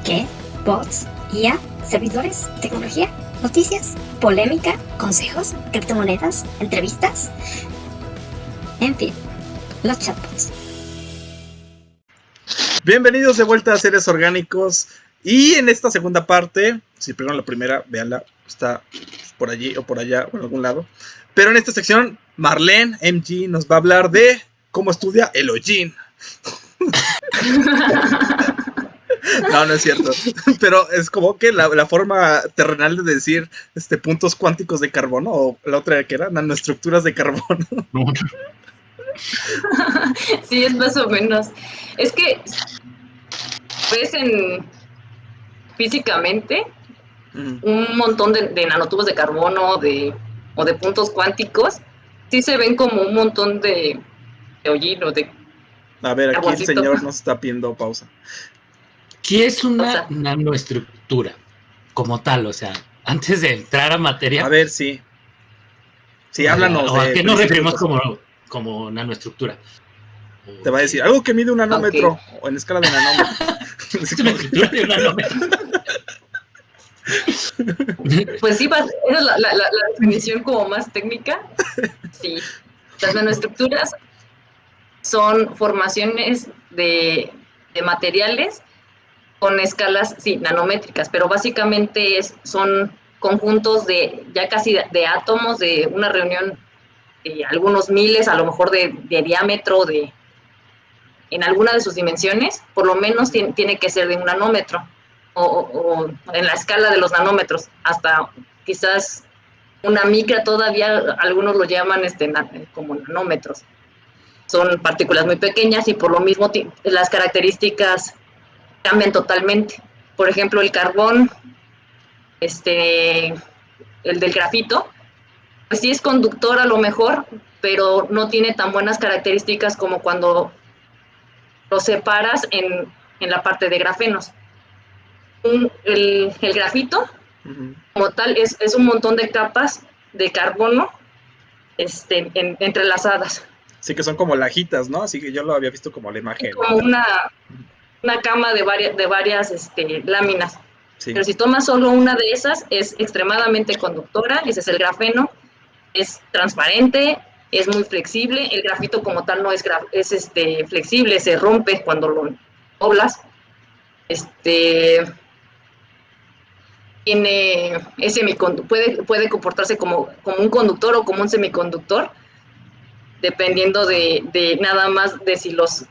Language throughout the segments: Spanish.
¿Qué? ¿Bots? ¿IA? ¿Servidores? ¿Tecnología? ¿Noticias? ¿Polémica? ¿Consejos? ¿Criptomonedas? ¿Entrevistas? En fin, los chatbots. Bienvenidos de vuelta a Seres Orgánicos. Y en esta segunda parte, si primero la primera, véanla, está por allí o por allá o en algún lado. Pero en esta sección, Marlene MG nos va a hablar de cómo estudia el hollín. No, no es cierto. Pero es como que la forma terrenal de decir puntos cuánticos de carbono, o la otra que era nanoestructuras de carbono. Sí, es más o menos. Es que, pues, físicamente, un montón de nanotubos de carbono o de puntos cuánticos, sí se ven como un montón de hollín o de A ver, aquí carboncito. el señor nos está pidiendo pausa. ¿Qué es una nanoestructura como tal? O sea, antes de entrar a materia. A ver, sí. Sí, háblanos. ¿O a qué nos referimos como nanoestructura? Te va a decir algo que mide un nanómetro o en escala de nanómetros. Es una estructura de un nanómetro. Pues sí, esa es la definición como más técnica. Sí, las nanoestructuras son formaciones de materiales con escalas, sí, nanométricas, pero básicamente son conjuntos de ya casi de átomos de una reunión de algunos miles, a lo mejor de diámetro, en alguna de sus dimensiones, por lo menos tiene que ser de un nanómetro, o en la escala de los nanómetros, hasta quizás una micra todavía, algunos lo llaman como nanómetros. Son partículas muy pequeñas y por lo mismo las características cambian totalmente. Por ejemplo, el carbón, el del grafito, pues sí es conductor a lo mejor, pero no tiene tan buenas características como cuando lo separas en la parte de grafenos. El grafito, como tal, es un montón de capas de carbono entrelazadas. Sí, que son como lajitas, ¿no? Así que yo lo había visto como la imagen. Como una cama de varias láminas. Sí. Pero si tomas solo una de esas, es extremadamente conductora, ese es el grafeno, es transparente, es muy flexible, el grafito como tal no es flexible, se rompe cuando lo doblas. Puede comportarse como un conductor o como un semiconductor, dependiendo de nada más de si los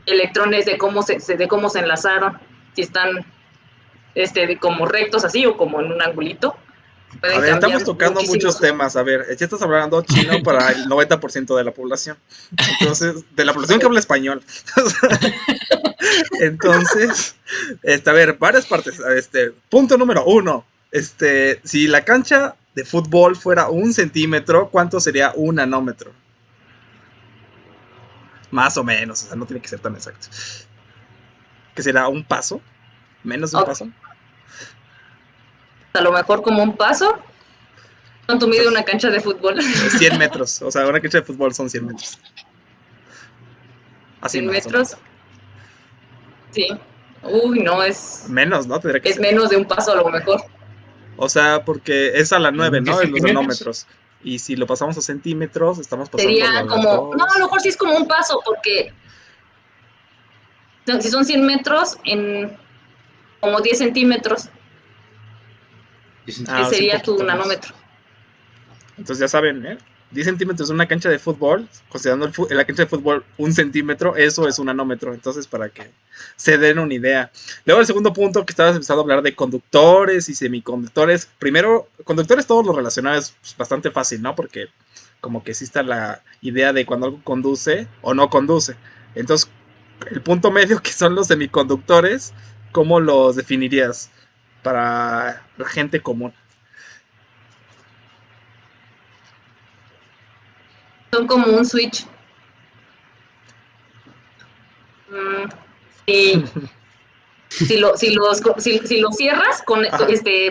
electrones de cómo se enlazaron, si están como rectos así o como en un angulito. A ver, estamos tocando muchos temas. A ver, ya estás hablando chino para el 90% de la población. Entonces, de la población que habla español. Entonces, a ver, varias partes. Punto número 1. Si la cancha de fútbol fuera 1 centímetro, ¿cuánto sería 1 nanómetro? Más o menos, o sea, no tiene que ser tan exacto. ¿Qué será? ¿1 paso? ¿Menos de 1 paso? A lo mejor como 1 paso. ¿Cuánto mide una cancha de fútbol? 100 metros, o sea, una cancha de fútbol son 100 metros. Así 100 metros. Sí. Uy, no, es... Menos, ¿no? Tendría que ser. Menos de 1 paso a lo mejor. O sea, porque es a la 9, ¿no? En los nanómetros. Y si lo pasamos a centímetros, estamos pasando sería como... No, a lo mejor sí es como 1 paso, porque... Si son 100 metros, en como 10 centímetros. Sería tu nanómetro. Entonces ya saben, ¿eh? 10 centímetros en una cancha de fútbol, considerando la cancha de fútbol 1 centímetro, eso es 1 nanómetro. Entonces, para que se den una idea. Luego, el segundo punto que estabas empezando a hablar de conductores y semiconductores. Primero, conductores, todo lo relacionado es bastante fácil, ¿no? Porque como que existe la idea de cuando algo conduce o no conduce. Entonces, el punto medio, que son los semiconductores, ¿cómo los definirías para la gente común? Son como un switch. Si lo cierras,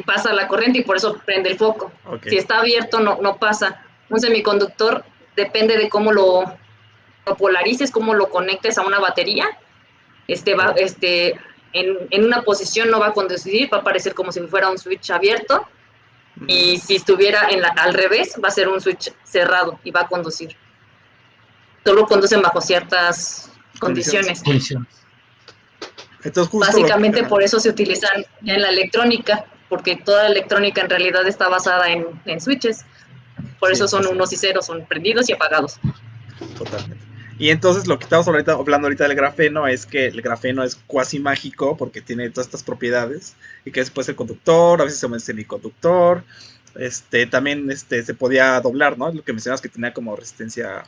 pasa la corriente y por eso prende el foco. Okay. Si está abierto, no pasa. Un semiconductor depende de cómo lo polarices, cómo lo conectes a una batería. en una posición no va a conducir, va a aparecer como si fuera un switch abierto, y si estuviera al revés, va a ser un switch cerrado y va a conducir. Solo conducen bajo ciertas condiciones. Entonces, justo básicamente por eso se utilizan en la electrónica, porque toda la electrónica en realidad está basada en switches. Por eso son unos y ceros, son prendidos y apagados. Totalmente. Y entonces lo que estamos hablando ahorita del grafeno es que el grafeno es cuasi mágico porque tiene todas estas propiedades y que es pues el conductor, a veces se llama semiconductor, también se podía doblar, ¿no? Lo que mencionabas que tenía como resistencia...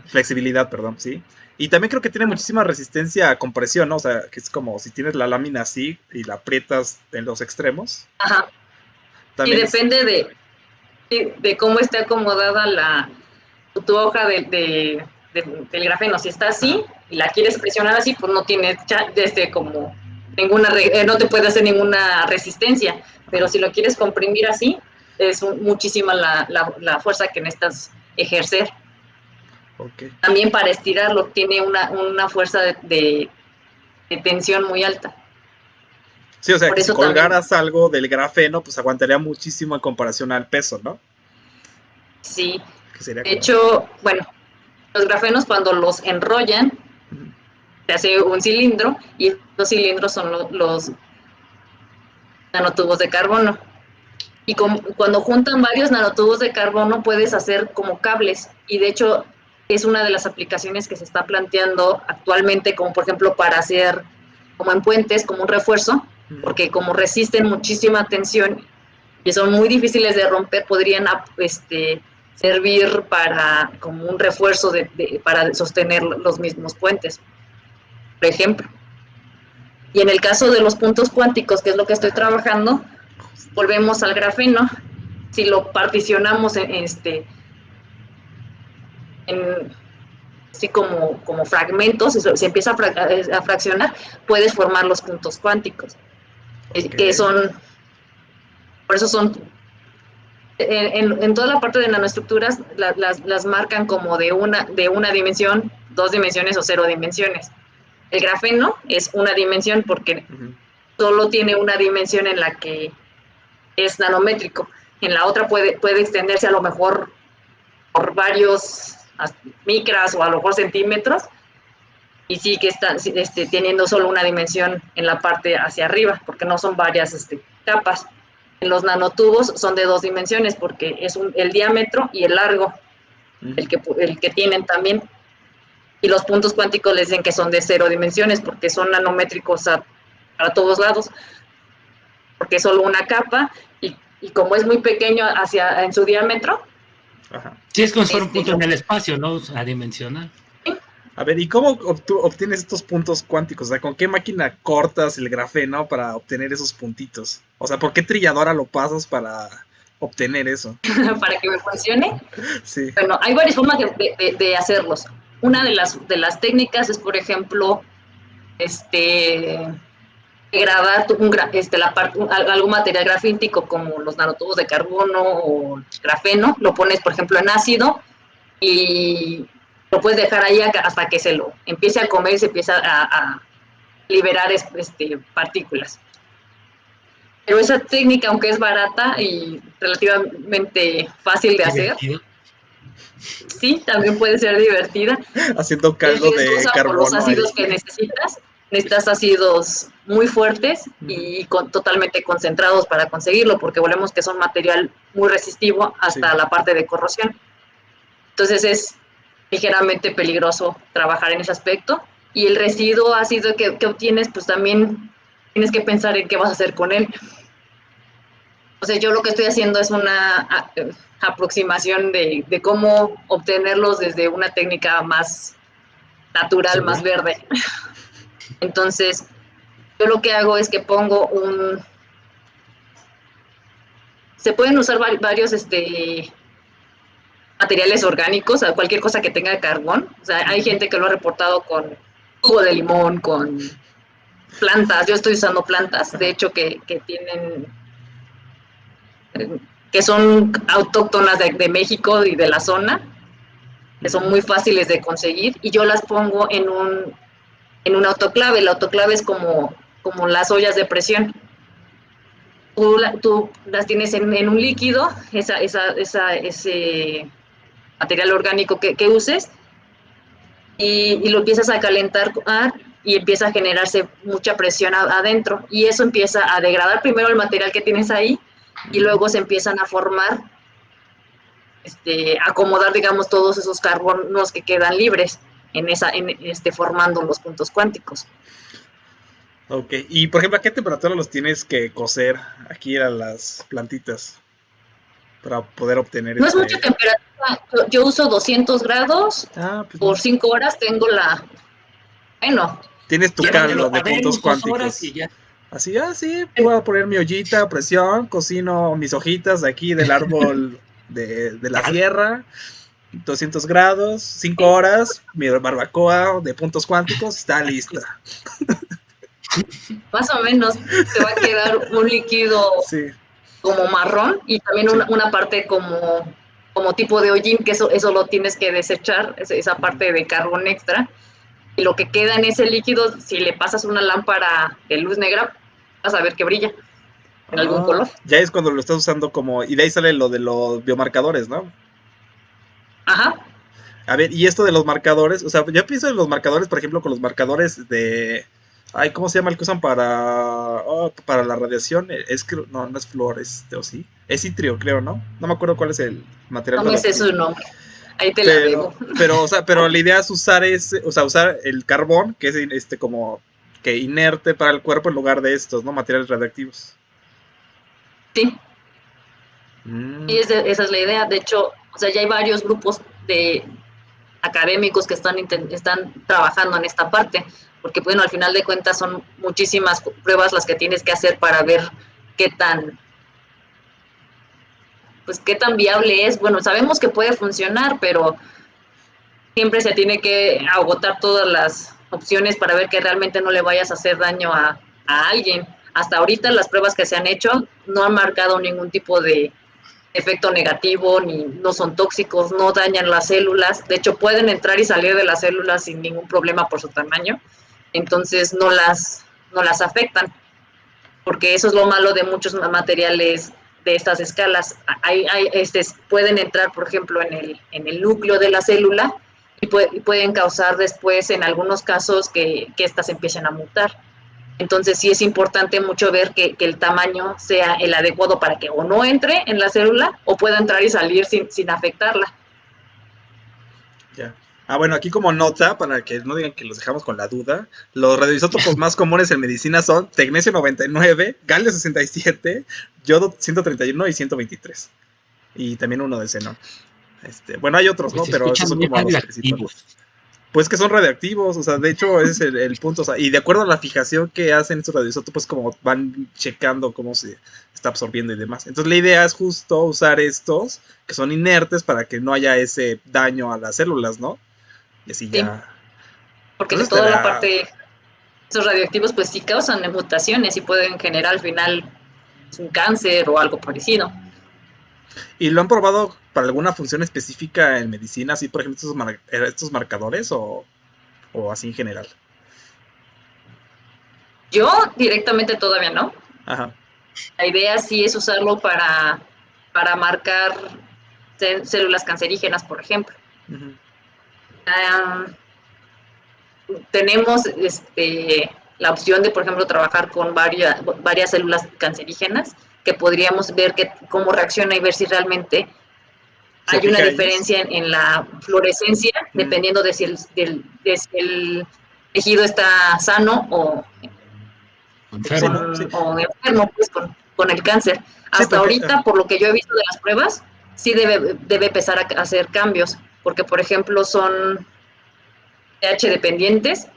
Flexibilidad, perdón, sí. Y también creo que tiene muchísima resistencia a compresión, ¿no? O sea, que es como si tienes la lámina así y la aprietas en los extremos. Ajá. Y depende de cómo esté acomodada tu hoja del grafeno. Si está así y la quieres presionar así, pues no tiene como ninguna, no te puede hacer ninguna resistencia. Pero si lo quieres comprimir así, es muchísima la fuerza que necesitas ejercer. Okay. También para estirarlo tiene una fuerza de tensión muy alta. Sí, o sea, que si colgaras algo del grafeno, pues aguantaría muchísimo en comparación al peso, ¿no? Sí. De hecho, bueno, los grafenos cuando los enrollan, se hace un cilindro y los cilindros son los nanotubos de carbono. Y cuando juntan varios nanotubos de carbono puedes hacer como cables. Y de hecho es una de las aplicaciones que se está planteando actualmente, como por ejemplo para hacer como en puentes, como un refuerzo, porque como resisten muchísima tensión y son muy difíciles de romper, podrían servir para como un refuerzo para sostener los mismos puentes, por ejemplo. Y en el caso de los puntos cuánticos, que es lo que estoy trabajando, volvemos al grafeno. Si lo particionamos así como fragmentos, se empieza a fraccionar, puedes formar los puntos cuánticos, que son, por eso son, en toda la parte de nanoestructuras las marcan como de una dimensión, 2 dimensiones o 0 dimensiones. El grafeno es una dimensión porque solo tiene una dimensión en la que es nanométrico. En la otra puede extenderse a lo mejor por varios micras o a lo mejor centímetros, y sí que está teniendo solo una dimensión en la parte hacia arriba, porque no son varias capas. En los nanotubos son de 2 dimensiones, porque es el diámetro y el largo, el que tienen también. Y los puntos cuánticos les dicen que son de 0 dimensiones, porque son nanométricos para todos lados, porque es solo una capa, y como es muy pequeño en su diámetro. Ajá. Sí, es como si fuera un punto en el espacio, ¿no? Adimensional. A ver, ¿y cómo obtienes estos puntos cuánticos? O sea, ¿con qué máquina cortas el grafeno para obtener esos puntitos? O sea, ¿por qué trilladora lo pasas para obtener eso? Para que me funcione. Sí. Bueno, hay varias formas de hacerlos. Una de las técnicas es, por ejemplo, degradar algún material grafítico como los nanotubos de carbono o grafeno, lo pones, por ejemplo, en ácido y lo puedes dejar ahí hasta que se lo empiece a comer y se empieza a liberar partículas. Pero esa técnica, aunque es barata y relativamente fácil de hacer, sí, también puede ser divertida. Haciendo caldo de carbono. Por los ácidos que necesitas ácidos muy fuertes y totalmente concentrados para conseguirlo, porque volvemos que son material muy resistivo hasta la parte de corrosión. Entonces es ligeramente peligroso trabajar en ese aspecto. Y el residuo ácido que obtienes, pues también tienes que pensar en qué vas a hacer con él. O sea, yo lo que estoy haciendo es una aproximación de cómo obtenerlos desde una técnica más natural, más verde. Entonces, yo lo que hago es que pongo se pueden usar varios materiales orgánicos, cualquier cosa que tenga carbón. O sea, hay gente que lo ha reportado con jugo de limón, con plantas. Yo estoy usando plantas, de hecho, que tienen, que son autóctonas de México y de la zona, que son muy fáciles de conseguir, y yo las pongo en un autoclave. El autoclave es como como las ollas de presión. Tú las tienes en un líquido, ese material orgánico que uses, y lo empiezas a calentar y empieza a generarse mucha presión adentro, y eso empieza a degradar primero el material que tienes ahí, y luego se empiezan a formar, acomodar, digamos, todos esos carbonos que quedan libres formando los puntos cuánticos. Ok, y por ejemplo, ¿a qué temperatura los tienes que cocer aquí a las plantitas para poder obtener No es mucha temperatura, yo uso 200 grados, pues por no. 5 horas tengo bueno. Tienes tu caldo de puntos cuánticos. Y ya. Así, sí, puedo poner mi ollita a presión, cocino mis hojitas de aquí del árbol de la sierra, 200 grados, 5 horas, mi barbacoa de puntos cuánticos está lista. Más o menos te va a quedar un líquido como marrón, y también una parte como tipo de hollín, que eso lo tienes que desechar, esa parte de carbón extra, y lo que queda en ese líquido, si le pasas una lámpara de luz negra, vas a ver que brilla en algún color. Ya es cuando lo estás usando y de ahí sale lo de los biomarcadores, ¿no? Ajá. A ver, y esto de los marcadores, o sea, yo pienso en los marcadores, por ejemplo, con los marcadores de... ¿cómo se llama el que usan para la radiación? No es flúor, o sí. Es itrio, creo, ¿no? No me acuerdo cuál es el material. No me sé su nombre. Ahí te la debo. Pero la idea es usar usar el carbón, que es como que inerte para el cuerpo en lugar de estos, ¿no? Materiales radioactivos. Sí. Y esa es la idea. De hecho, ya hay varios grupos de académicos que están trabajando en esta parte, porque bueno, al final de cuentas son muchísimas pruebas las que tienes que hacer para ver qué tan viable es. Bueno, sabemos que puede funcionar, pero siempre se tiene que agotar todas las opciones para ver que realmente no le vayas a hacer daño a alguien. Hasta ahorita las pruebas que se han hecho no han marcado ningún tipo de efecto negativo, ni no son tóxicos, no dañan las células. De hecho, pueden entrar y salir de las células sin ningún problema por su tamaño. Entonces no las afectan, porque eso es lo malo de muchos materiales de estas escalas. Pueden entrar, por ejemplo, en el núcleo de la célula, y pueden causar después, en algunos casos, que estas empiecen a mutar. Entonces sí es importante mucho ver que el tamaño sea el adecuado para que o no entre en la célula o pueda entrar y salir sin afectarla. Ya. Bueno, aquí como nota, para que no digan que los dejamos con la duda, los radioisótopos más comunes en medicina son tecnecio 99, galio 67, yodo 131 y 123. Y también uno de xenón. Bueno, hay otros, ¿no? Pero esos son como los principales. Pues que son radioactivos, o sea, de hecho ese es el punto, o sea, y de acuerdo a la fijación que hacen estos radioisótopos, como van checando cómo se está absorbiendo y demás. Entonces la idea es justo usar estos, que son inertes, para que no haya ese daño a las células, ¿no? Y así ya... Sí, porque entonces, toda la parte, esos radioactivos pues sí causan mutaciones y pueden generar al final un cáncer o algo parecido. ¿Y lo han probado para alguna función específica en medicina, así por ejemplo estos marcadores o así en general? Yo directamente todavía no. Ajá. La idea sí es usarlo para marcar células cancerígenas, por ejemplo. Uh-huh. Tenemos la opción de, por ejemplo, trabajar con varias células cancerígenas, que podríamos ver cómo reacciona y ver si realmente hay una diferencia en la fluorescencia, dependiendo de si el tejido está sano o enfermo, pues, con el cáncer. Hasta ahorita, por lo que yo he visto de las pruebas, sí debe empezar a hacer cambios, porque, por ejemplo, son pH dependientes,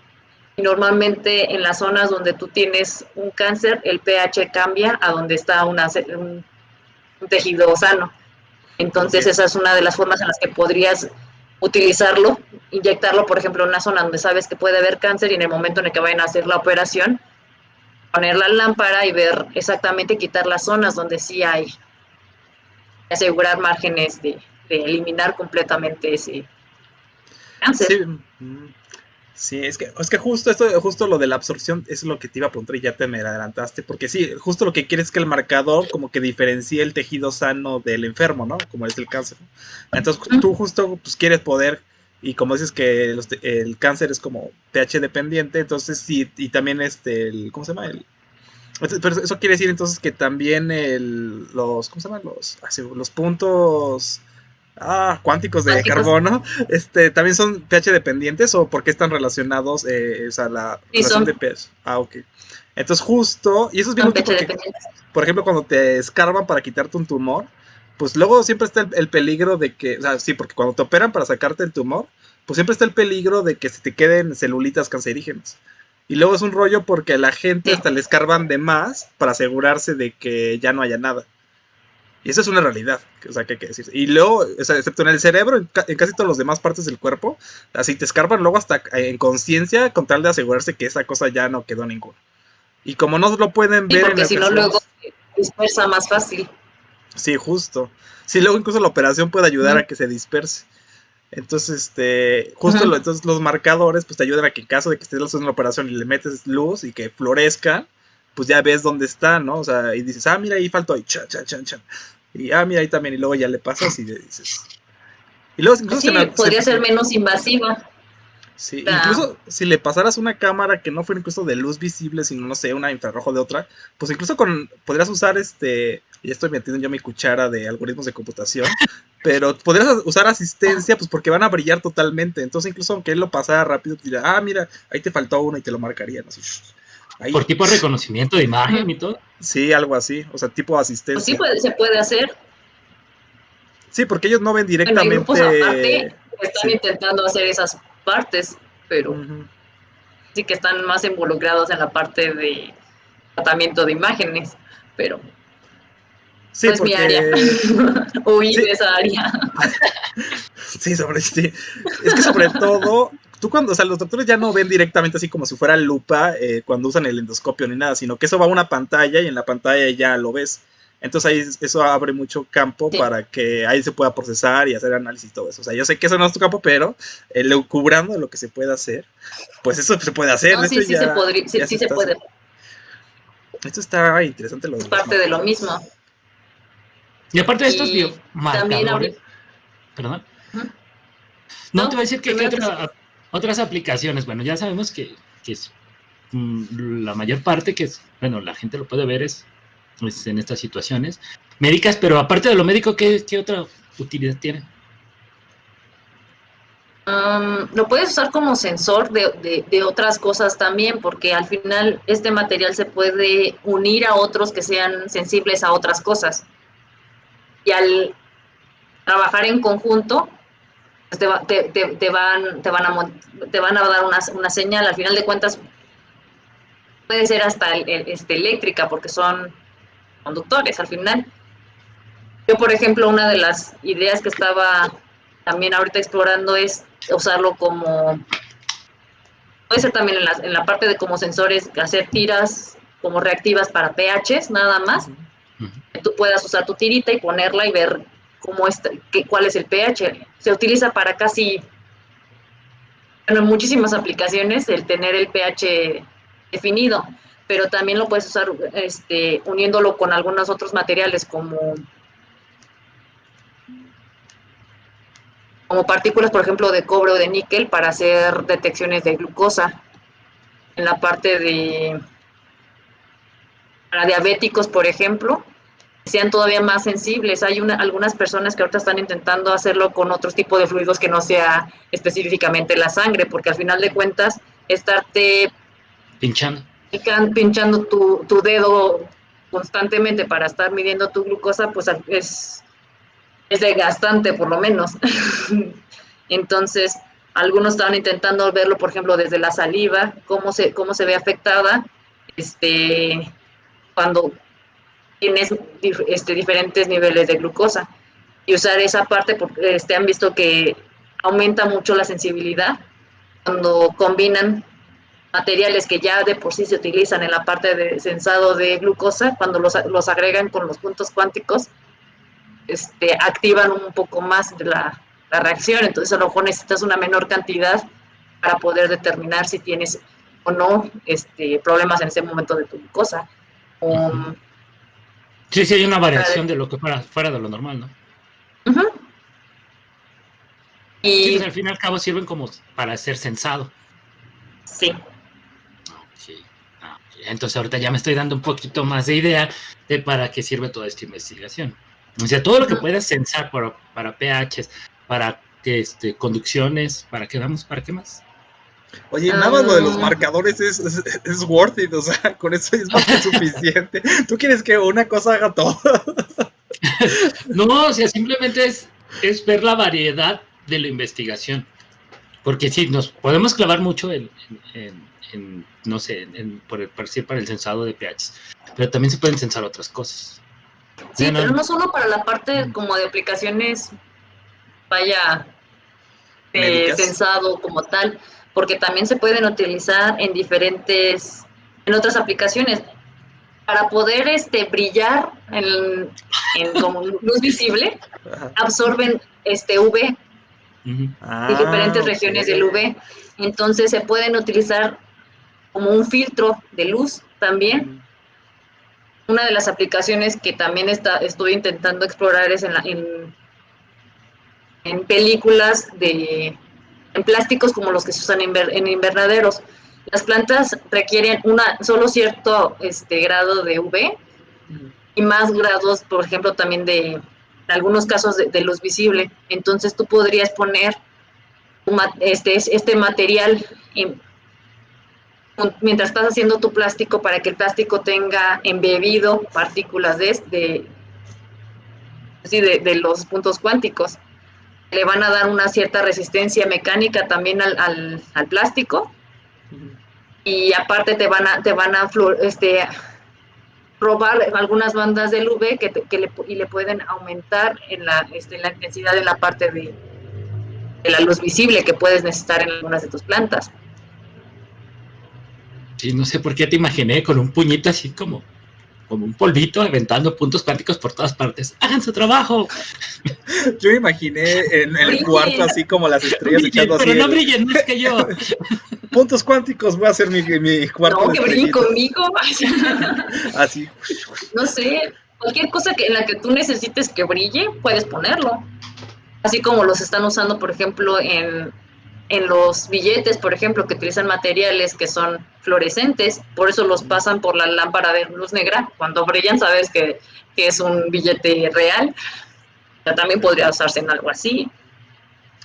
y normalmente en las zonas donde tú tienes un cáncer, el pH cambia a donde está un tejido sano. Entonces esa es una de las formas en las que podrías utilizarlo, inyectarlo, por ejemplo, en una zona donde sabes que puede haber cáncer, y en el momento en el que vayan a hacer la operación, poner la lámpara y ver exactamente, quitar las zonas donde sí hay, asegurar márgenes de eliminar completamente ese cáncer. Sí, es que justo lo de la absorción es lo que te iba a preguntar y ya te me adelantaste, porque sí, justo lo que quieres es que el marcador como que diferencie el tejido sano del enfermo, ¿no? Como es el cáncer, ¿no? Entonces tú justo pues quieres poder, y como dices que el cáncer es como pH dependiente, entonces sí, y también ¿cómo se llama? Pero eso quiere decir entonces que también ¿cómo se llaman? Los puntos cuánticos de Cuánticos, carbono, también son pH dependientes o por qué están relacionados, o sea, la sí, relación de pH. Ok. Entonces justo, y eso es bien son útil pecho porque, dependientes. por ejemplo, cuando te escarban para quitarte un tumor, pues luego siempre está el peligro de que, o sea, sí, porque cuando te operan para sacarte el tumor, pues siempre está el peligro de que se te queden celulitas cancerígenas. Y luego es un rollo porque a la gente Sí, hasta le escarban de más para asegurarse de que ya no haya nada. Y eso es una realidad, o sea, que hay que decir. Y luego, o sea, excepto en el cerebro, en casi todas las demás partes del cuerpo, así te escarban luego hasta en conciencia con tal de asegurarse que esa cosa ya no quedó ninguna. Y como no lo pueden sí, ver en porque si no luego ocasiones, se dispersa más fácil. sí, justo. Sí, luego incluso la operación puede ayudar Ujú, a que se disperse. Entonces, ujú. entonces los marcadores pues te ayudan a que en caso de que estés haciendo la operación y le metes luz y que florezca, pues ya ves dónde está, ¿no? O sea, y dices, mira, ahí faltó, y chan, chan, chan, chan. Y, mira, ahí también, y luego ya le pasas y le dices. Y luego incluso Así podría ser menos invasiva. sí, La, incluso si le pasaras una cámara que no fuera incluso de luz visible, sino, no sé, una infrarrojo de otra, pues incluso podrías usar ya estoy metiendo yo mi cuchara de algoritmos de computación, pero podrías usar asistencia, pues porque van a brillar totalmente, entonces incluso aunque él lo pasara rápido, te dirá, mira, ahí te faltó uno y te lo marcarían, así, Por ahí, tipo de reconocimiento de imagen y todo. sí, algo así, o sea, tipo pues sí asistencia. se puede hacer. Sí, porque ellos no ven Bueno, hay grupos aparte directamente, que están sí. intentando hacer esas partes, pero Ujú. sí que están más involucrados en la parte de tratamiento de imágenes, pero Sí, no es mi área. porque Huí sí, de esa área. sí. Es que sobre todo, tú cuando, o sea, los doctores ya no ven directamente así como si fuera lupa cuando usan el endoscopio ni nada, sino que eso va a una pantalla y en la pantalla ya lo ves. Entonces ahí eso abre mucho campo Sí. para que ahí se pueda procesar y hacer análisis y todo eso. O sea, yo sé que eso no es tu campo, pero cubrando lo que se puede hacer, pues eso se puede hacer. No, De hecho, sí, sí se podría, sí, ya se sí se está puede. haciendo. Esto está interesante lo Es de los parte de lo marcadores. mismo. Y aparte de estos Y también biomarcadores, perdón, no te no, voy a decir que primero que sí. otras aplicaciones. Bueno, ya sabemos que es la mayor parte bueno, la gente lo puede ver es en estas situaciones médicas, pero aparte de lo médico, ¿qué otra utilidad tiene? Lo puedes usar como sensor de otras cosas también, porque al final este material se puede unir a otros que sean sensibles a otras cosas. Y al trabajar en conjunto, pues te van a dar una señal. Al final de cuentas, puede ser hasta eléctrica, porque son conductores al final. Yo, por ejemplo, una de las ideas que estaba también ahorita explorando es usarlo como, puede ser también en la parte de como sensores, hacer tiras como reactivas para pHs, nada más. Ujú. Que tú puedas usar tu tirita y ponerla y ver cuál es el pH. Se utiliza para casi, bueno, en muchísimas aplicaciones el tener el pH definido, pero también lo puedes usar uniéndolo con algunos otros materiales como partículas, por ejemplo, de cobre o de níquel para hacer detecciones de glucosa. En la parte para diabéticos, por ejemplo, sean todavía más sensibles. Hay algunas personas que ahorita están intentando hacerlo con otros tipos de fluidos que no sea específicamente la sangre, porque al final de cuentas, estarte Pinchando. pinchando tu dedo constantemente para estar midiendo tu glucosa, pues es desgastante por lo menos. Entonces, algunos estaban intentando verlo, por ejemplo, desde la saliva, cómo se ve afectada cuando tienes diferentes niveles de glucosa. Y usar esa parte porque han visto que aumenta mucho la sensibilidad cuando combinan materiales que ya de por sí se utilizan en la parte de sensado de glucosa, cuando los agregan con los puntos cuánticos, activan un poco más de la reacción, entonces a lo mejor necesitas una menor cantidad para poder determinar si tienes o no problemas en ese momento de tu glucosa. Sí, hay una variación de lo que fuera de lo normal, ¿no? Uh-huh. Y sí, pues al fin y al cabo sirven como para ser censado. Sí. Okay. Entonces ahorita ya me estoy dando un poquito más de idea de para qué sirve toda esta investigación. O sea, todo lo que puedas censar para pHs, para conducciones, ¿para qué más? Oye, nada lo de los marcadores es worth it, o sea, con eso es más que suficiente. ¿Tú quieres que una cosa haga todo? No, o sea, simplemente es ver la variedad de la investigación. Porque sí, nos podemos clavar mucho en no sé, para el censado de pHs, pero también se pueden censar otras cosas. Sí, pero no solo para la parte como de aplicaciones, vaya, censado como tal, porque también se pueden utilizar en otras aplicaciones. Para poder brillar como luz visible, absorben UV de diferentes regiones del UV. Entonces se pueden utilizar como un filtro de luz también. Una de las aplicaciones que también estoy intentando explorar es en películas en plásticos como los que se usan en invernaderos. Las plantas requieren solo cierto grado de UV y más grados, por ejemplo, también en algunos casos de luz visible. Entonces tú podrías poner este material mientras estás haciendo tu plástico para que el plástico tenga embebido partículas de los puntos cuánticos. Le van a dar una cierta resistencia mecánica también al plástico, y aparte te van a robar algunas bandas del UV y le pueden aumentar en la intensidad en la parte de la luz visible que puedes necesitar en algunas de tus plantas. Sí, no sé por qué te imaginé con un puñito así como un polvito aventando puntos cuánticos por todas partes. ¡Hagan su trabajo! Yo me imaginé en el cuarto así como las estrellas echando así. Pero no brillen más que yo. Puntos cuánticos, voy a hacer mi cuarto. No, que brillen conmigo. Así. No sé, cualquier cosa en la que tú necesites que brille, puedes ponerlo. Así como los están usando, por ejemplo, en los billetes, por ejemplo, que utilizan materiales que son fluorescentes, por eso los pasan por la lámpara de luz negra. Cuando brillan, sabes que es un billete real. Ya también podría usarse en algo así.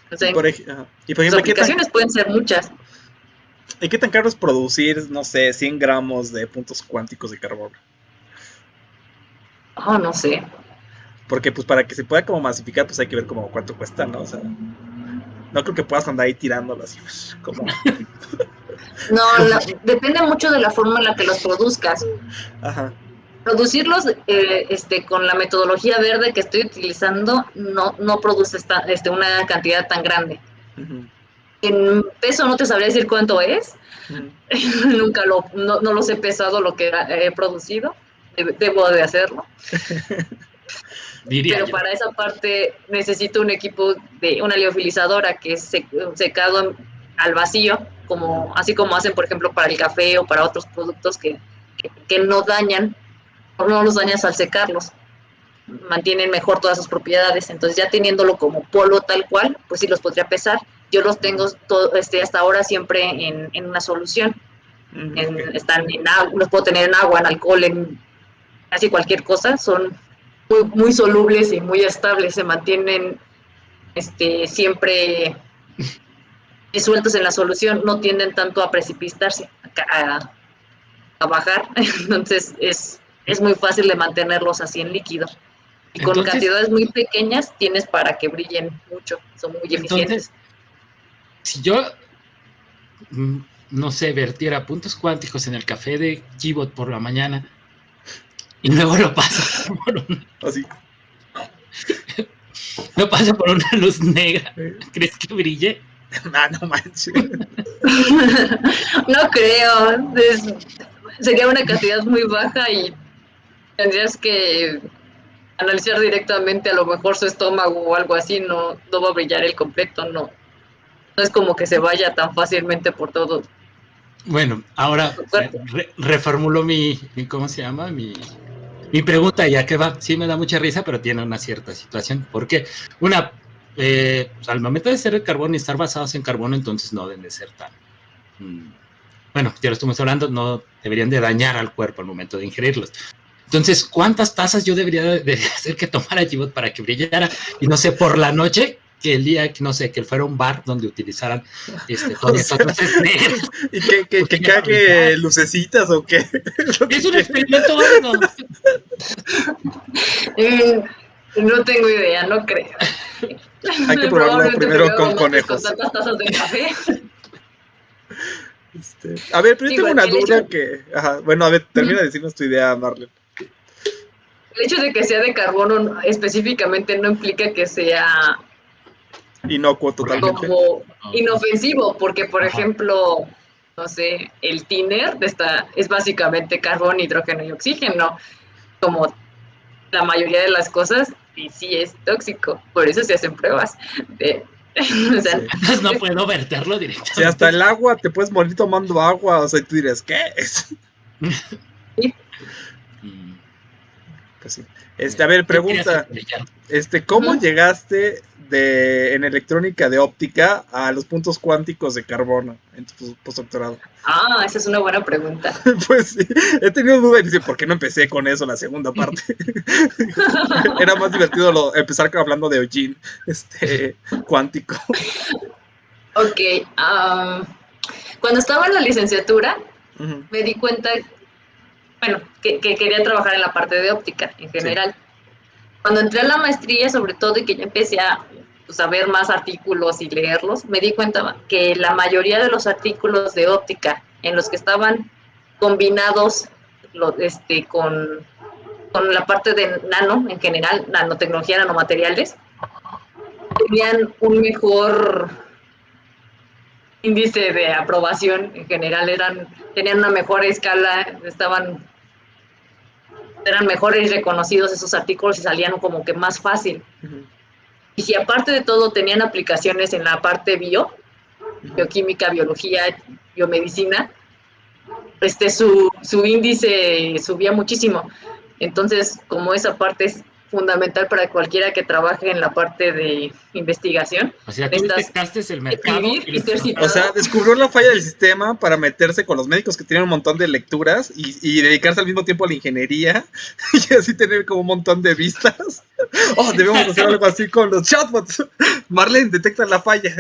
Entonces, por ejemplo, las aplicaciones pueden ser muchas. ¿Y qué tan caro es producir, no sé, 100 gramos de puntos cuánticos de carbono? Oh, no sé. Porque pues para que se pueda como masificar, pues hay que ver como cuánto cuesta, ¿no? O sea, no creo que puedas andar ahí tirándolo así, como... No, depende mucho de la forma en la que los produzcas. Ajá. Producirlos con la metodología verde que estoy utilizando no produce una cantidad tan grande. Uh-huh. En peso no te sabría decir cuánto es. Uh-huh. Nunca no los he pesado lo que he producido. Debo de hacerlo. Pero para esa parte necesito un equipo de una liofilizadora que es secado al vacío, así como hacen, por ejemplo, para el café o para otros productos que no los dañas al secarlos. Mantienen mejor todas sus propiedades. Entonces, ya teniéndolo como polvo tal cual, pues sí los podría pesar. Yo los tengo hasta ahora siempre en una solución. Están en agua, los puedo tener en agua, en alcohol, en casi cualquier cosa. Son muy, muy solubles y muy estables. Se mantienen siempre disueltos en la solución. No tienden tanto a precipitarse, a bajar. Entonces, es muy fácil de mantenerlos así en líquido. Y con cantidades muy pequeñas tienes para que brillen mucho, son muy eficientes. Si yo, no sé, vertiera puntos cuánticos en el café de Keyboard por la mañana y luego lo paso por así. Lo paso por una luz negra, ¿crees que brille? No manches. No creo, sería una cantidad muy baja y tendrías que analizar directamente a lo mejor su estómago o algo así, no va a brillar el completo, no. No es como que se vaya tan fácilmente por todo. Bueno, ahora reformulo ¿cómo se llama? Mi pregunta, ya que va, sí me da mucha risa, pero tiene una cierta situación. Porque al momento de ser el carbono y estar basados en carbono, entonces no deben de ser tan... bueno, ya lo estamos hablando, no deberían de dañar al cuerpo al momento de ingerirlos. Entonces, ¿cuántas tazas yo debería de hacer que tomara Gibot para que brillara? Y no sé, por la noche, que el día, no sé, que fuera un bar donde utilizaran todas estas luces negras. ¿Y que cague lucecitas o qué? Es un experimento válido. No tengo idea, no creo. Hay que probarlo primero con Con conejos. tantas tazas de café. A ver, pero yo tengo Digo, una el duda hecho- que... Ajá, bueno, a ver, termina de decirnos tu idea, Marlene. El hecho de que sea de carbono específicamente no implica que sea Inocuo totalmente. como inofensivo, porque por Ajá. ejemplo, no sé, el tiner es básicamente carbón, hidrógeno y oxígeno, como la mayoría de las cosas, y sí es tóxico, por eso se hacen pruebas. O sea, Sí. Entonces no puedo verterlo directamente. Si hasta el agua te puedes morir tomando agua, o sea, y tú dirías, ¿qué es? Pues sí. A ver, pregunta. ¿Cómo llegaste en electrónica de óptica a los puntos cuánticos de carbono en tu postdoctorado? esa es una buena pregunta. Pues sí, he tenido duda y dice, ¿por qué no empecé con eso la segunda parte? Era más divertido empezar hablando de Eugene, cuántico. Ok, cuando estaba en la licenciatura, Uh-huh. me di cuenta, bueno, que quería trabajar en la parte de óptica en general. Sí. Cuando entré a la maestría, sobre todo, y que ya empecé a ver más artículos y leerlos, me di cuenta que la mayoría de los artículos de óptica en los que estaban combinados con la parte de nano en general, nanotecnología, nanomateriales, tenían un mejor índice de aprobación en general, tenían una mejor escala, eran mejores reconocidos esos artículos y salían como que más fácil. Uh-huh. Y si aparte de todo tenían aplicaciones en la parte bioquímica, biología, biomedicina, su índice subía muchísimo. Entonces, como esa parte es fundamental para cualquiera que trabaje en la parte de investigación. O sea, tú detectaste el mercado. O sea, descubrió la falla del sistema para meterse con los médicos que tienen un montón de lecturas y dedicarse al mismo tiempo a la ingeniería y así tener como un montón de vistas. Oh, debemos hacer algo así con los chatbots. Marlene, detecta la falla.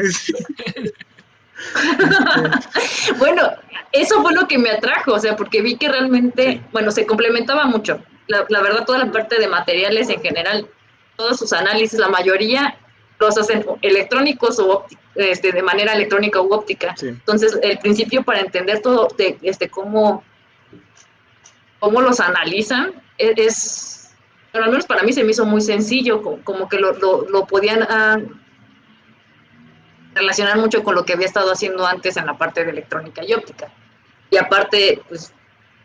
Bueno, eso fue lo que me atrajo, o sea, porque vi que realmente, sí, bueno, se complementaba mucho. La verdad, toda la parte de materiales en general, todos sus análisis, la mayoría los hacen electrónicos o de manera electrónica u óptica. Sí. Entonces, el principio para entender todo cómo los analizan bueno, al menos para mí se me hizo muy sencillo, como que lo podían relacionar mucho con lo que había estado haciendo antes en la parte de electrónica y óptica. Y aparte, pues,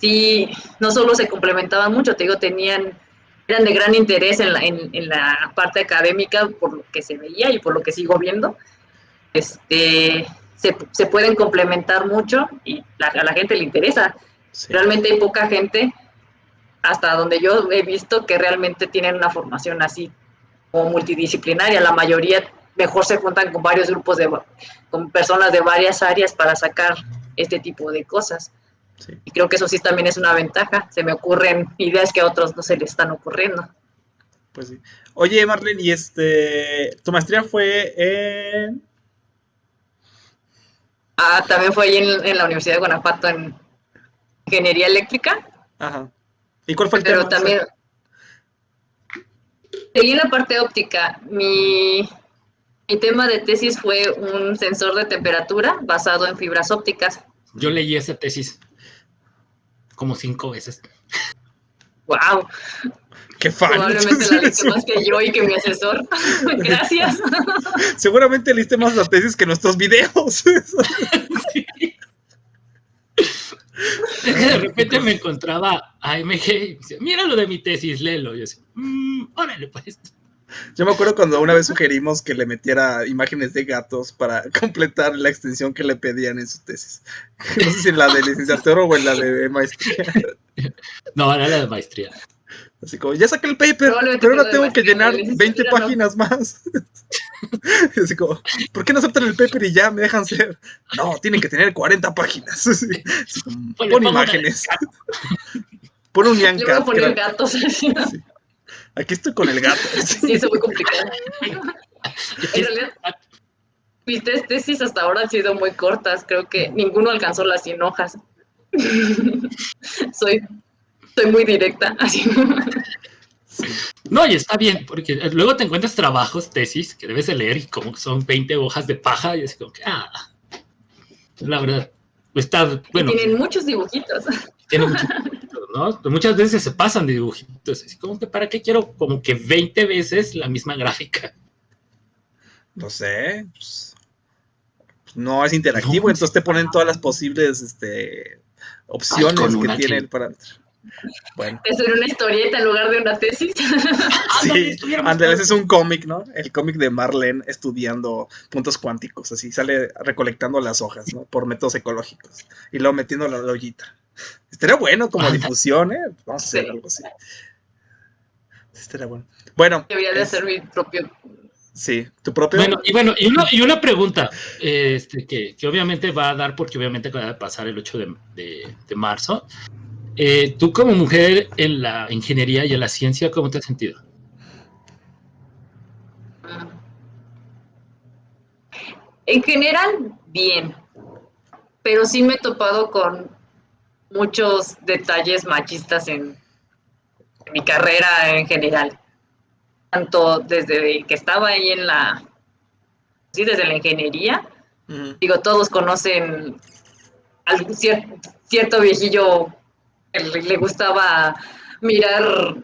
sí, no solo se complementaban mucho, te digo, eran de gran interés en la parte académica por lo que se veía y por lo que sigo viendo. Se pueden complementar mucho y a la gente le interesa. Sí. Realmente hay poca gente, hasta donde yo he visto, que realmente tienen una formación así como multidisciplinaria. La mayoría mejor se juntan con varios grupos con personas de varias áreas para sacar este tipo de cosas. Sí. Y creo que eso sí también es una ventaja. Se me ocurren ideas que a otros no se les están ocurriendo. Pues sí. Oye, Marlene, ¿y tu maestría fue en...? También fue ahí en la Universidad de Guanajuato, en Ingeniería Eléctrica. Ajá. ¿Y cuál fue el tema? Pero también... Seguí en la parte óptica. Mi tema de tesis fue un sensor de temperatura basado en fibras ópticas. Yo leí esa tesis como 5 veces. ¡Wow! ¡Qué fan! Probablemente la leíste más que yo y que mi asesor. Gracias. Seguramente leíste más las tesis que nuestros videos. Sí. De repente me encontraba a AMG y decía, mira lo de mi tesis, léelo. Y yo decía, órale pues. Yo me acuerdo cuando una vez sugerimos que le metiera imágenes de gatos para completar la extensión que le pedían en su tesis. No sé si en la de licenciatura o en la de maestría. No, era la de maestría. Así como, ya saqué el paper, Probablemente pero fue ahora la de tengo que maestría, la de llenar 20 licenciatura, no. páginas más. Así como, ¿por qué no aceptan el paper y ya me dejan ser? No, tienen que tener 40 páginas. Así como, Pues le pon pongo una de imágenes. Pon un Nyan Le voy a Cat. poner gatos así. Sí. Aquí estoy con el gato. Sí, eso fue complicado. Es que En realidad, mis tesis hasta ahora han sido muy cortas. Creo que ninguno alcanzó las 100 hojas. Soy muy directa. Así. Sí. No, y está bien, porque luego te encuentras trabajos, tesis, que debes de leer y como que son 20 hojas de paja y es como que, la verdad, está, Y bueno, tienen muchos dibujitos. tiene mucho, ¿no? Muchas veces se pasan de dibujitos, así como que, ¿para qué quiero como que 20 veces la misma gráfica? No sé. Pues, no es interactivo, No, entonces te ponen todas las posibles opciones con que una tiene que... el parámetro. Bueno. Eso era una historieta en lugar de una tesis. Ándale, Sí, estuviéramos Andrés es un cómic, ¿no? El cómic de Marlene estudiando puntos cuánticos, así sale recolectando las hojas, ¿no? Por métodos ecológicos y luego metiendo la ollita. Estaría bueno como Anda. difusión, ¿eh? Vamos a hacer Sí. algo así. Sí, estaría bueno. Bueno, Debería de hacer mi propio. sí, tu propio. Bueno, y una pregunta, que obviamente va a dar, porque obviamente acaba de pasar el 8 de marzo. Tú como mujer en la ingeniería y en la ciencia, ¿cómo te has sentido? En general, bien. Pero sí me he topado con muchos detalles machistas en mi carrera en general. Tanto desde que estaba ahí sí, desde la ingeniería. Digo, todos conocen algún cierto viejillo que le gustaba mirar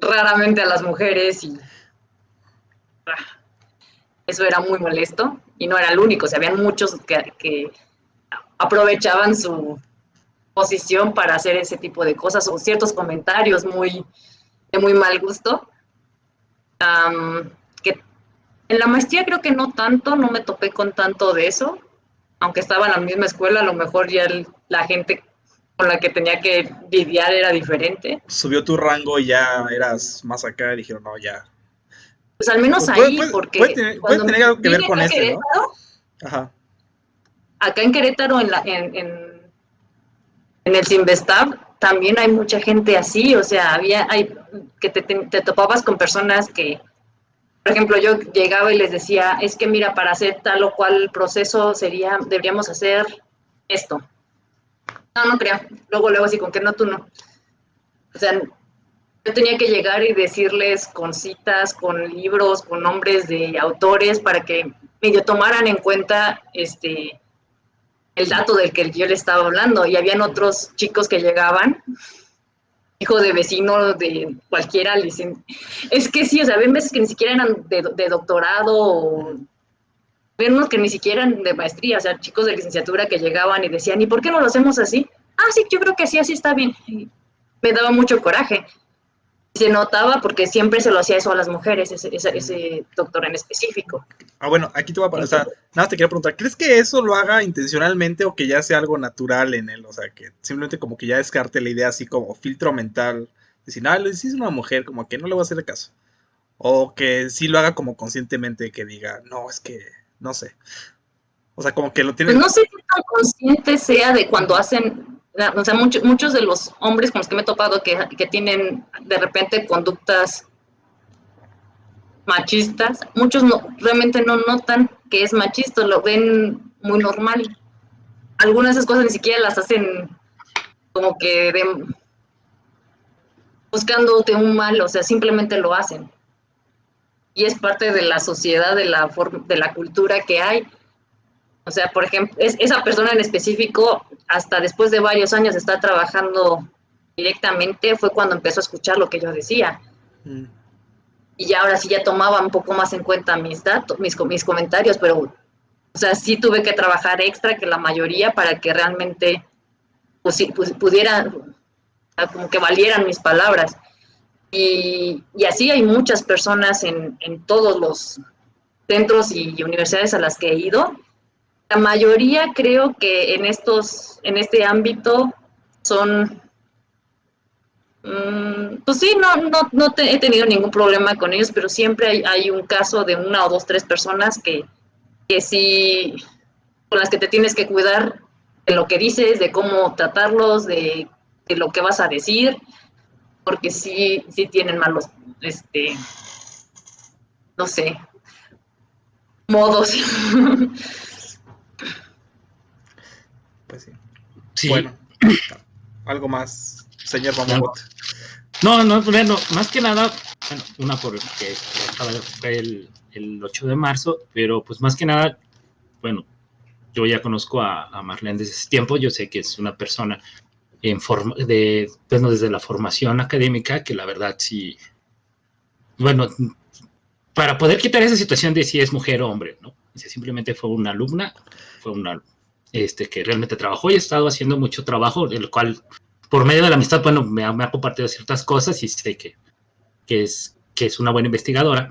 raramente a las mujeres y eso era muy molesto y no era el único, o sea, habían muchos que aprovechaban su posición para hacer ese tipo de cosas o ciertos comentarios de muy mal gusto. Que en la maestría creo que no tanto, no me topé con tanto de eso, aunque estaba en la misma escuela, a lo mejor ya la gente con la que tenía que lidiar era diferente. Subió tu rango y ya eras más acá y dijeron, no, ya. Pues al menos Pues puede, ahí, puede, porque puede cuando tener algo que ver vine con acá a ese, ¿no? Querétaro, Ajá. acá en Querétaro, en el Simvestab, también hay mucha gente así, o sea, que te topabas con personas que, por ejemplo, yo llegaba y les decía, es que mira, para hacer tal o cual proceso deberíamos hacer esto. No, no creo. Luego así, con que no, tú no. O sea, yo tenía que llegar y decirles con citas, con libros, con nombres de autores para que medio tomaran en cuenta el dato del que yo le estaba hablando. Y habían otros chicos que llegaban, hijo de vecino de cualquiera, le dicen, es que sí, o sea, ven veces que ni siquiera eran de doctorado o ven unos que ni siquiera eran de maestría, o sea, chicos de licenciatura que llegaban y decían, ¿y por qué no lo hacemos así? Ah, sí, yo creo que sí, así está bien. Y me daba mucho coraje. Se notaba porque siempre se lo hacía eso a las mujeres, ese doctor en específico. Bueno, aquí te voy a... O sea, nada más te quiero preguntar, ¿crees que eso lo haga intencionalmente o que ya sea algo natural en él? O sea, que simplemente como que ya descarte la idea así como filtro mental. Decir, si es una mujer, como que no le voy a hacer caso. O que sí lo haga como conscientemente, que diga, no, es que, no sé. O sea, como que lo tiene... Pues no sé qué tan consciente sea de cuando hacen, o sea, muchos de los hombres con los que me he topado que tienen de repente conductas machistas, muchos realmente no notan que es machista, lo ven muy normal. Algunas de esas cosas ni siquiera las hacen como que buscándote un mal, o sea, simplemente lo hacen. Y es parte de la sociedad, de la cultura que hay. O sea, por ejemplo, esa persona en específico, hasta después de varios años de estar trabajando directamente, fue cuando empezó a escuchar lo que yo decía. Y ya ahora sí ya tomaba un poco más en cuenta mis datos, mis comentarios, pero, o sea, sí tuve que trabajar extra que la mayoría para que realmente pudiera, como que valieran mis palabras. Y así hay muchas personas en todos los centros y universidades a las que he ido. La mayoría creo que en este ámbito son, pues sí, no he tenido ningún problema con ellos, pero siempre hay un caso de 1 o 2, 3 personas que sí, con las que te tienes que cuidar de lo que dices, de cómo tratarlos, de lo que vas a decir, porque sí tienen malos, no sé, modos. Pues sí. Sí. Bueno, algo más, señor Mamobot. No, bueno, más que nada, bueno, una porque fue el 8 de marzo, pero pues más que nada, bueno, yo ya conozco a Marlene desde ese tiempo, yo sé que es una persona desde la formación académica, que la verdad sí, bueno, para poder quitar esa situación de si es mujer o hombre, ¿no? O sea, simplemente fue una alumna, que realmente trabajó y ha estado haciendo mucho trabajo, el cual, por medio de la amistad, bueno, me ha compartido ciertas cosas y sé que es una buena investigadora.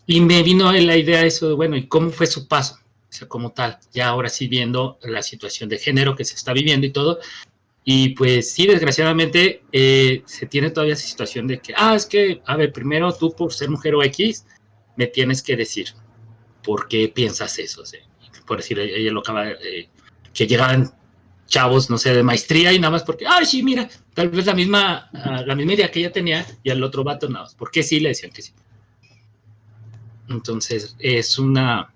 Y me vino la idea de eso, bueno, ¿y cómo fue su paso? O sea, como tal, ya ahora sí viendo la situación de género que se está viviendo y todo. Y pues sí, desgraciadamente se tiene todavía esa situación de que, es que, a ver, primero tú por ser mujer o X, me tienes que decir por qué piensas eso. O sea, por decir, ella lo acaba que llegaban chavos, no sé, de maestría y nada más porque, sí, mira, tal vez la misma idea que ella tenía y al otro vato nada más. ¿Por qué sí? Le decían que sí. Entonces, es una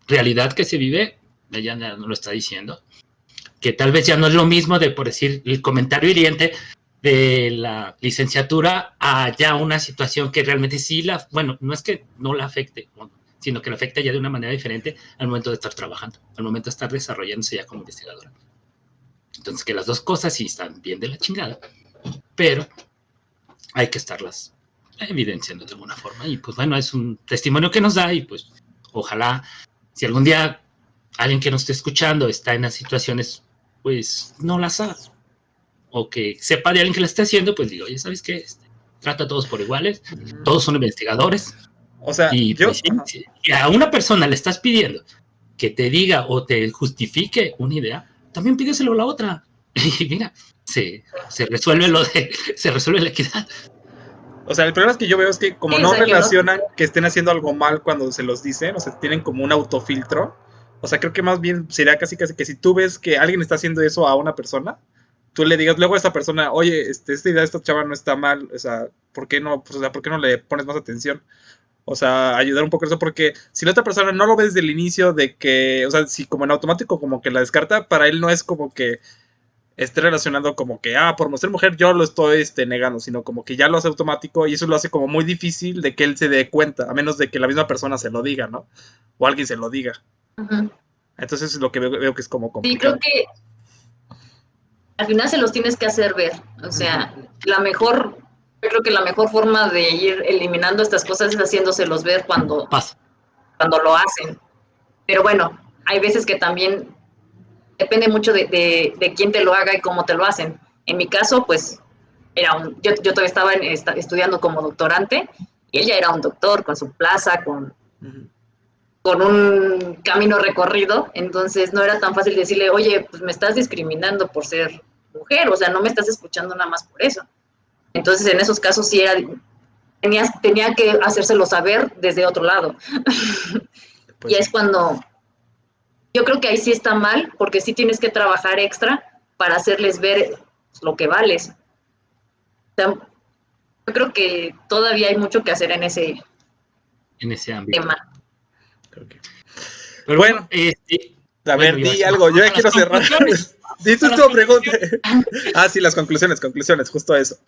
realidad que se vive, ella no lo está diciendo, que tal vez ya no es lo mismo de, por decir, el comentario hiriente de la licenciatura a ya una situación que realmente sí bueno, no es que no la afecte, sino que la afecta ya de una manera diferente al momento de estar trabajando, al momento de estar desarrollándose ya como investigadora. Entonces, que las dos cosas sí están bien de la chingada, pero hay que estarlas evidenciando de alguna forma. Y pues bueno, es un testimonio que nos da y pues ojalá si algún día alguien que nos esté escuchando está en las situaciones, pues no las haga. O que sepa de alguien que la esté haciendo, pues digo, oye, ¿sabes qué? Trata a todos por iguales, todos son investigadores. O sea, y pues, si a una persona le estás pidiendo que te diga o te justifique una idea, también pídeselo a la otra. Y mira, se resuelve se resuelve la equidad. O sea, el problema es que yo veo es que como Sí, no o sea, relacionan que estén haciendo algo mal cuando se los dicen, o sea, tienen como un autofiltro. O sea, creo que más bien sería casi que si tú ves que alguien está haciendo eso a una persona, tú le digas luego a esa persona, oye, esta idea de esta chava no está mal, o sea, ¿por qué no, pues, o sea, ¿por qué no le pones más atención? O sea, ayudar un poco eso, porque si la otra persona no lo ve desde el inicio de que, o sea, si como en automático como que la descarta, para él no es como que esté relacionando como que, por ser mujer yo lo estoy negando, sino como que ya lo hace automático y eso lo hace como muy difícil de que él se dé cuenta, a menos de que la misma persona se lo diga, ¿no? O alguien se lo diga. Uh-huh. Entonces es lo que veo que es como Sí, complicado. creo que al final se los tienes que hacer ver. O sea, yo creo que la mejor forma de ir eliminando estas cosas es haciéndoselos ver cuando lo hacen. Pero bueno, hay veces que también depende mucho de quién te lo haga y cómo te lo hacen. En mi caso, pues, yo todavía estaba estudiando como doctorante y ella era un doctor con su plaza, con un camino recorrido, entonces no era tan fácil decirle, oye, pues me estás discriminando por ser mujer, o sea, no me estás escuchando nada más por eso. Entonces, en esos casos sí tenía que hacérselo saber desde otro lado. Pues y es cuando yo creo que ahí sí está mal, porque sí tienes que trabajar extra para hacerles ver lo que vales. O sea, yo creo que todavía hay mucho que hacer en ese ámbito. Tema. Okay. Pero bueno, a ver, di algo, yo ya quiero cerrar. Di tu pregunta. Sí, las conclusiones, justo eso.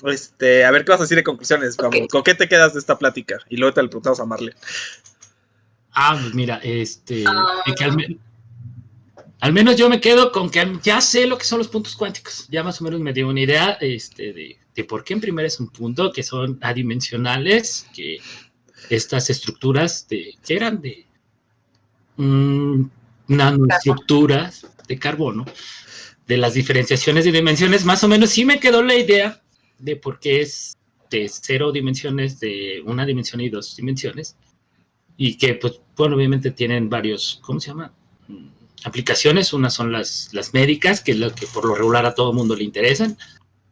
A ver, ¿qué vas a decir de conclusiones? Vamos, ¿con qué te quedas de esta plática? Y luego te lo preguntamos a Marlene. Pues mira, que al menos yo me quedo con que ya sé lo que son los puntos cuánticos. Ya más o menos me dio una idea de por qué en primera es un punto, que son adimensionales, que estas estructuras que eran de nanoestructuras de carbono, de las diferenciaciones de dimensiones, más o menos sí me quedó la idea de por qué es de 0 dimensiones, de 1 dimensión y 2 dimensiones, y que, pues, bueno, obviamente tienen varios, ¿cómo se llama? Aplicaciones. Unas son las médicas, que es lo que por lo regular a todo mundo le interesan.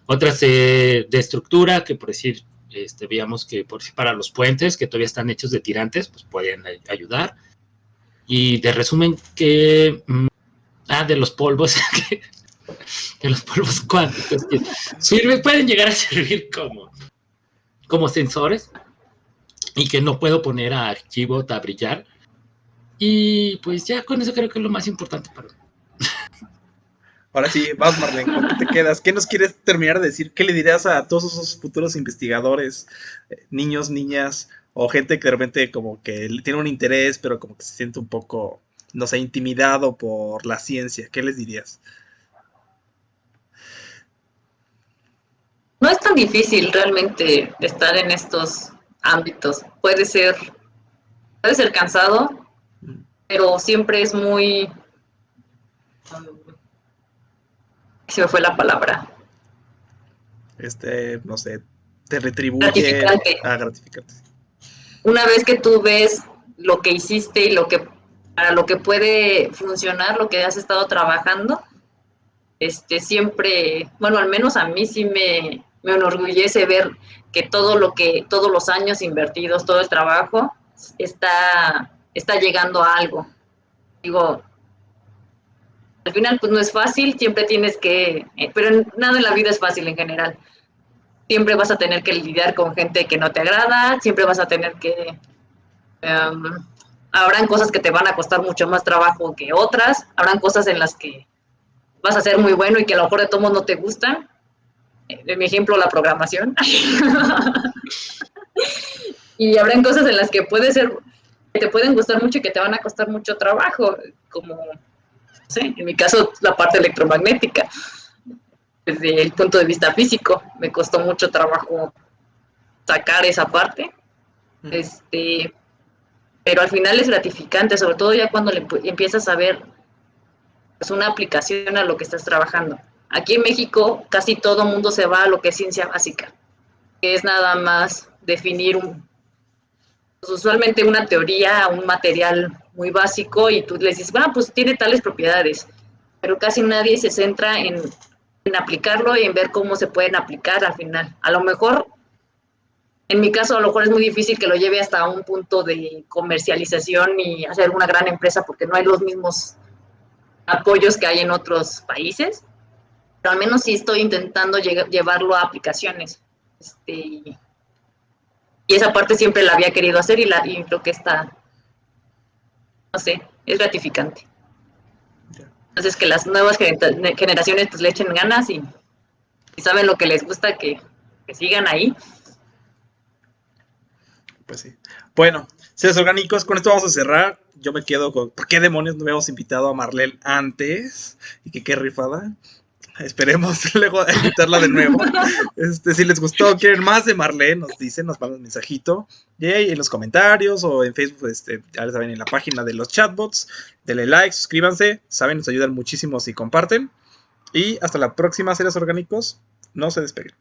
Otras de estructura, que por decir, veíamos que por decir para los puentes, que todavía están hechos de tirantes, pues pueden ayudar. Y de resumen, que... de los polvos, de los polvos cuánticos, que pueden llegar a servir como sensores, y que no puedo poner a Archibot a brillar. Y pues ya con eso creo que es lo más importante para mí. Ahora sí, vas, Marlene, ¿con qué te quedas? ¿Qué nos quieres terminar de decir? ¿Qué le dirías a todos esos futuros investigadores, niños, niñas, o gente que de repente como que tiene un interés, pero como que se siente un poco, no sé, intimidado por la ciencia? ¿Qué les dirías? No es tan difícil realmente estar en estos ámbitos. Puede ser cansado, pero siempre es muy... se me fue la palabra. No sé, te retribuye Gratificante. gratificante. Una vez que tú ves lo que hiciste y para lo que puede funcionar, lo que has estado trabajando, siempre, bueno, al menos a mí sí me enorgullece ver que todos los años invertidos, todo el trabajo, está llegando a algo. Digo, al final pues no es fácil, siempre tienes que, pero nada en la vida es fácil en general. Siempre vas a tener que lidiar con gente que no te agrada, siempre vas a tener que... habrán cosas que te van a costar mucho más trabajo que otras, habrán cosas en las que vas a ser muy bueno y que a lo mejor de todos no te gustan. En mi ejemplo, la programación. Y habrán cosas en las que que te pueden gustar mucho y que te van a costar mucho trabajo, como, no sé, en mi caso, la parte electromagnética. Desde el punto de vista físico, me costó mucho trabajo sacar esa parte. Pero al final es gratificante, sobre todo ya cuando empiezas a ver pues, una aplicación a lo que estás trabajando. Aquí en México casi todo mundo se va a lo que es ciencia básica, que es nada más definir pues, usualmente una teoría, un material muy básico, y tú les dices, pues tiene tales propiedades, pero casi nadie se centra en aplicarlo y en ver cómo se pueden aplicar al final. A lo mejor, en mi caso, a lo mejor es muy difícil que lo lleve hasta un punto de comercialización y hacer una gran empresa, porque no hay los mismos apoyos que hay en otros países, pero al menos sí estoy intentando llevarlo a aplicaciones. Y esa parte siempre la había querido hacer y creo que no sé, es gratificante. Entonces que las nuevas generaciones pues le echen ganas y saben lo que les gusta, que sigan ahí. Pues sí. Bueno, seres orgánicos, con esto vamos a cerrar. Yo me quedo con ¿por qué demonios no habíamos invitado a Marlene antes? Y que qué rifada. Esperemos luego invitarla de nuevo. Si les gustó, quieren más de Marlene, nos dicen, nos mandan un mensajito. Y ahí en los comentarios o en Facebook, ya saben, en la página de los chatbots. Denle like, suscríbanse. Saben, nos ayudan muchísimo si comparten. Y hasta la próxima, seres orgánicos. No se despeguen.